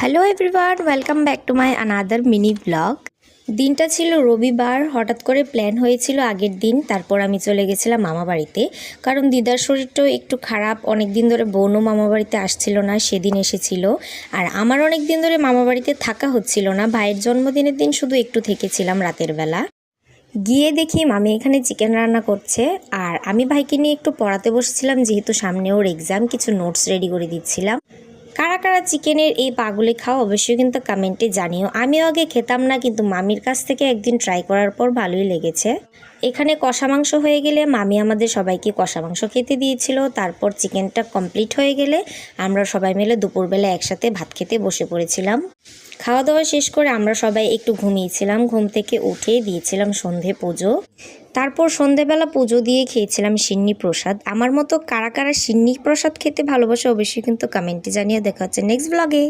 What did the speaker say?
Hello everyone, welcome back to my another mini blog. দিনটা ছিল রবিবার। হঠাৎ করে প্ল্যান হয়েছিল আগের দিন, তারপর আমি চলে গেছিলাম মামা বাড়িতে, কারণ দিদার শরীরটাও একটু খারাপ। অনেক দিন ধরে বোনও মামা বাড়িতে আসছিল না, সেদিন এসেছিল। আর আমার অনেক দিন ধরে মামা বাড়িতে থাকা হচ্ছিল না, ভাইয়ের জন্মদিনের দিন শুধু একটু থেকেছিলাম রাতের বেলা। গিয়ে দেখি মামি এখানে চিকেন রান্না করছে, আর আমি ভাইকে নিয়ে একটু পড়াতে বসেছিলাম, যেহেতু সামনে ওর এক্সাম, কিছু নোটস রেডি করে দিচ্ছিলাম। কারা কারা চিকেনের এই পাগুলি খাও অবশ্যই কিন্তু কমেন্টে জানিও। আমিও আগে খেতাম না, কিন্তু মামির কাছ থেকে একদিন ট্রাই করার পর ভালোই লেগেছে। এখানে কষা মাংস হয়ে গেলে মামি আমাদের সবাইকে কষা মাংস খেতে দিয়েছিল। তারপর চিকেনটা কমপ্লিট হয়ে গেলে আমরা সবাই মিলে দুপুরবেলা একসাথে ভাত খেতে বসে পড়েছিলাম। খাওয়া দাওয়া শেষ করে আমরা সবাই একটু ঘুমিয়েছিলাম। ঘুম থেকে উঠে দিয়েছিলাম সন্ধে পুজো। তারপর সন্ধেবেলা পুজো দিয়ে খেয়েছিলাম সিন্নি প্রসাদ। আমার মতো কারা কারা সিন্নি প্রসাদ খেতে ভালোবাসে অবশ্যই কিন্তু কমেন্টে জানিয়ে। দেখা হচ্ছে নেক্সট ব্লগে।